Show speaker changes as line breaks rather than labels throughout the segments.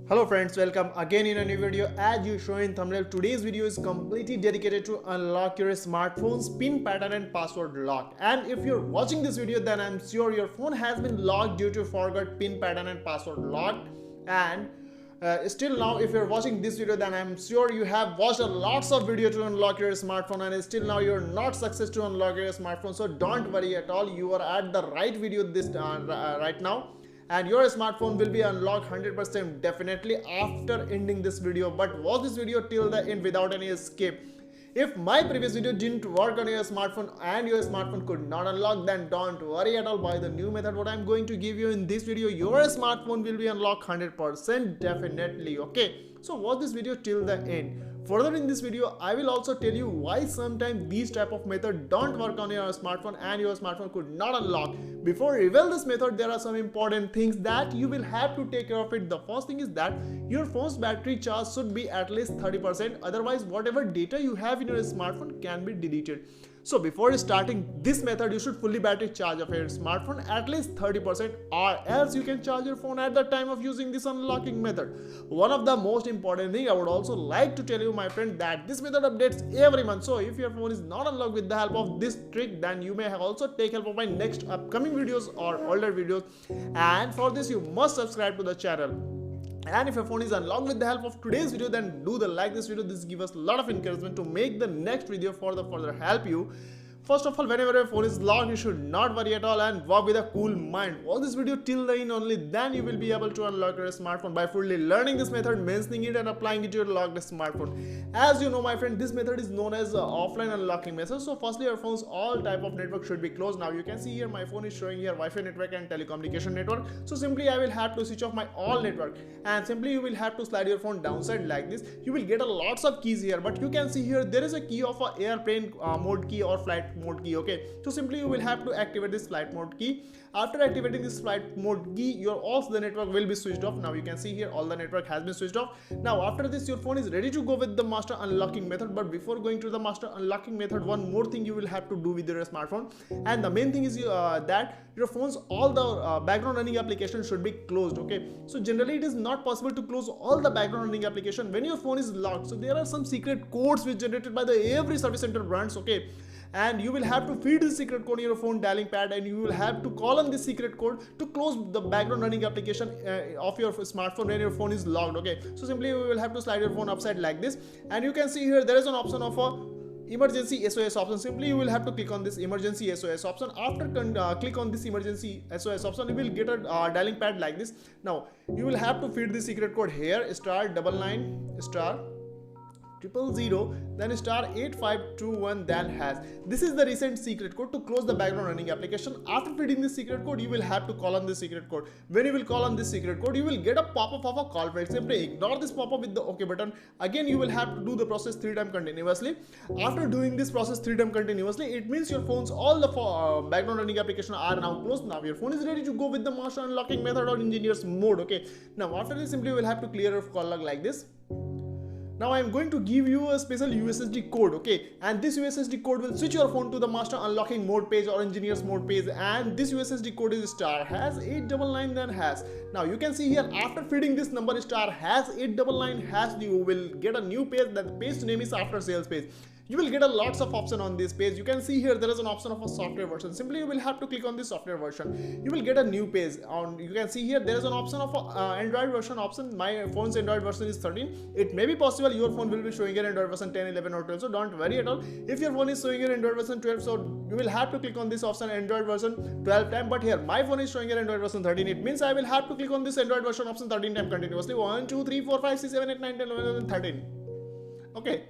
Hello friends, welcome again in a new video. As you show in thumbnail, today's video is completely dedicated to unlock your smartphone's PIN pattern and password lock. And if you're watching this video, then I'm sure your phone has been locked due to forgot PIN pattern and password lock. And still now, if you're watching this video, then I'm sure you have watched a lots of video to unlock your smartphone, and still now you're not success to unlock your smartphone. So don't worry at all, you are at the right video this right now, and your smartphone will be unlocked 100% definitely after ending this video. But watch this video till the end without any escape. If my previous video didn't work on your smartphone and your smartphone could not unlock, then don't worry at all. By the new method what I'm going to give you in this video, your smartphone will be unlocked 100% definitely. Okay, so watch this video till the end. Further in this video, I will also tell you why sometimes these type of method don't work on your smartphone and your smartphone could not unlock. Before reveal this method, there are some important things that you will have to take care of it. The first thing is that your phone's battery charge should be at least 30%. Otherwise, whatever data you have in your smartphone can be deleted. So before starting this method, you should fully battery charge of your smartphone at least 30%, or else you can charge your phone at the time of using this unlocking method. One of the most important thing I would also like to tell you, my friend, that this method updates every month. So if your phone is not unlocked with the help of this trick, then you may also take help of my next upcoming videos or older videos. And for this, you must subscribe to the channel. And if your phone is unlocked with the help of today's video, then do the like this video. This gives us a lot of encouragement to make the next video for the further help you. First of all, whenever your phone is locked, you should not worry at all and work with a cool mind. Watch this video till the end, only then you will be able to unlock your smartphone by fully learning this method, mentioning it and applying it to your locked smartphone. As you know, my friend, this method is known as offline unlocking method. So firstly, your phone's all type of network should be closed. Now you can see here my phone is showing here Wi-Fi network and telecommunication network. So simply I will have to switch off my all network, and simply you will have to slide your phone downside like this. You will get a lots of keys here, but you can see here there is a key of a airplane mode key or flight mode key. Okay, so simply you will have to activate this flight mode key. After activating this flight mode key, your all the network will be switched off. Now you can see here all the network has been switched off. Now after this, your phone is ready to go with the master unlocking method. But before going to the master unlocking method, one more thing you will have to do with your smartphone, and the main thing is that your phone's all the background running applications should be closed. Okay, so generally it is not possible to close all the background running application when your phone is locked. So there are some secret codes which generated by the every service center brands. Okay, and you will have to feed the secret code in your phone dialing pad, and you will have to call on this secret code to close the background running application of your smartphone when your phone is locked. Okay, so simply you will have to slide your phone upside like this, and you can see here there is an option of a emergency SOS option. Simply you will have to click on this emergency SOS option. After click on this emergency SOS option, you will get a dialing pad like this. Now you will have to feed the secret code here, star 99 star 000, then star 8521, then hash. This is the recent secret code to close the background running application. After feeding this secret code, you will have to call on this secret code. When you will call on this secret code, you will get a pop-up of a call failed. Simply ignore this pop-up with the OK button. Again, you will have to do the process 3 times continuously. After doing this process 3 times continuously, it means your phone's all the background running application are now closed. Now your phone is ready to go with the master unlocking method or engineer's mode. Okay, now after this, simply you will have to clear your call log like this. Now I am going to give you a special USSD code. Okay, and this USSD code will switch your phone to the master unlocking mode page or engineers mode page, and this USSD code is star has 899 then hash. Now you can see here after feeding this number star has 899 hash, you will get a new page. That the page name is after sales page. You will get a lots of option on this page. You can see here there is an option of a software version. Simply you will have to click on this software version. You will get a new page. You can see here there is an option of Android version option. My phone's Android version is 13. It may be possible your phone will be showing an Android version 10, 11 or 12. So don't worry at all. If your phone is showing an Android version 12, so you will have to click on this option Android version 12 times. But here my phone is showing an Android version 13. It means I will have to click on this Android version option 13 times continuously. 1, 2, 3, 4, 5, 6, 7, 8, 9, 10, 11, 13. Okay.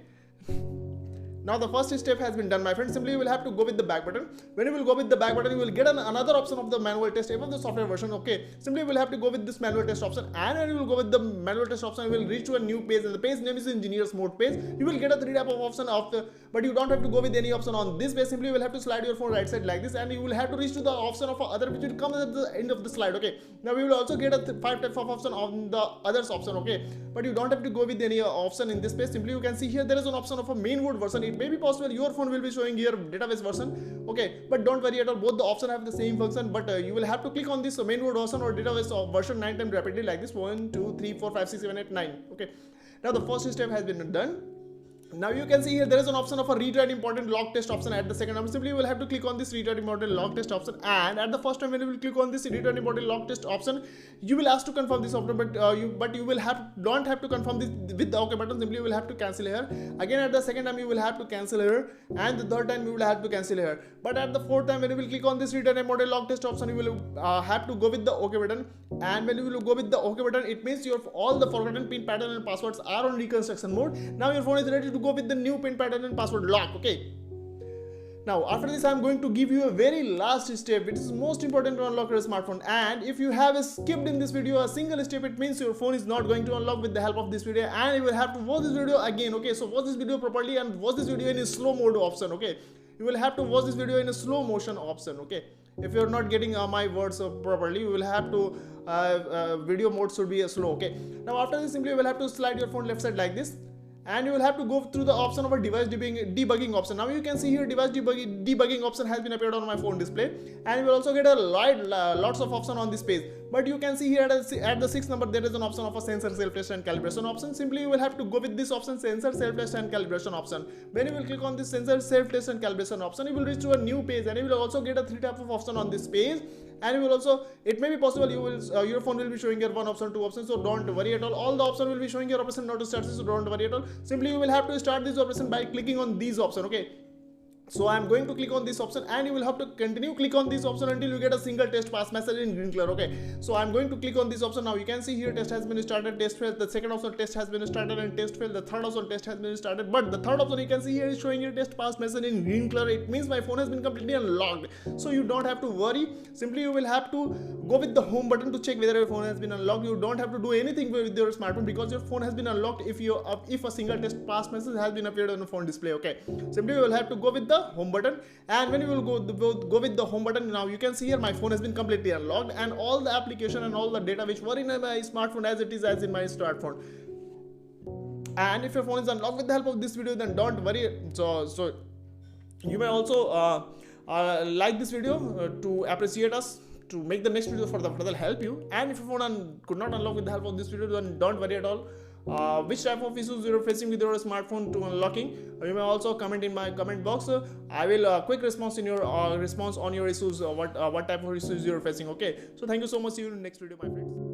Now the first step has been done, my friend. Simply you will have to go with the back button. When you will go with the back button, you will get another option of the manual test, even the software version. Okay, simply you will have to go with this manual test option, and when you will go with the manual test option, you will reach to a new page, and the page name is engineers mode page. You will get a 3 type of option of the, but you don't have to go with any option on this page. Simply you will have to slide your phone right side like this, and you will have to reach to the option of other, which will come at the end of the slide. Okay, now we will also get a 5 type of option on the others option. Okay, but you don't have to go with any option in this page. Simply you can see here there is an option of a main mode version. It it may be possible your phone will be showing here database version, okay, but don't worry at all, both the options have the same function, but you will have to click on this mainboard version or database version 9 times rapidly, like this: 1 2 3 4 5 6 7 8 9. Okay, now the first step has been done. Now you can see here there is an option of a retry important log test option. At the second time, simply you will have to click on this retry important log test option, and at the first time when you will click on this retry important log test option, you will ask to confirm this option, but you will don't have to confirm this with the OK button. Simply you will have to cancel here. Again at the second time you will have to cancel here, and the third time you will have to cancel here. But at the fourth time when you will click on this retry important log test option, you will have to go with the OK button, and when you will go with the OK button, it means your all the forgotten pin pattern and passwords are on reconstruction mode. Now your phone is ready to go with the new pin pattern and password lock. Okay, now after this I am going to give you a very last step which is most important to unlock your smartphone, and if you have skipped in this video a single step, it means your phone is not going to unlock with the help of this video, and you will have to watch this video again. Okay, so watch this video properly and watch this video in a slow mode option. Okay, you will have to watch this video in a slow motion option. Okay, if you are not getting my words properly, you will have to video mode should be slow. Okay, now after this simply you will have to slide your phone left side like this, and you will have to go through the option of a device debugging option. Now you can see here device debugging option has been appeared on my phone display, and you will also get a lots of option on this page. But you can see here at the 6th number there is an option of a sensor self-test and calibration option. Simply you will have to go with this option, sensor self-test and calibration option. When you will click on this sensor self-test and calibration option, you will reach to a new page, and you will also get a 3 type of option on this page. And you will also, it may be possible you will your phone will be showing your 1 option, 2 options, so don't worry at all the option will be showing your operation not to start this, so don't worry at all. Simply you will have to start this operation by clicking on these option. Okay, so I am going to click on this option, and you will have to continue click on this option until you get a single test pass message in green color. Okay, so I am going to click on this option. Now you can see here test has been started, test failed. The second option test has been started and test failed. The third option test has been started, but the third option you can see here is showing your test pass message in green color. It means my phone has been completely unlocked, so you don't have to worry. Simply you will have to go with the home button to check whether your phone has been unlocked. You don't have to do anything with your smartphone because your phone has been unlocked if a single test pass message has been appeared on the phone display. Okay, simply you will have to go with the home button, and when you will go with the home button, now you can see here my phone has been completely unlocked, and all the application and all the data which were in my smartphone as it is as in my smartphone. And if your phone is unlocked with the help of this video, then don't worry. So you may also like this video to appreciate us, to make the next video for the further help you. And if your phone could not unlock with the help of this video, then don't worry at all. Which type of issues you're facing with your smartphone to unlocking, you may also comment in my comment box. I will quick response in your response on your issues, what type of issues you're facing. Okay, so thank you so much. See you in the next video, my friends.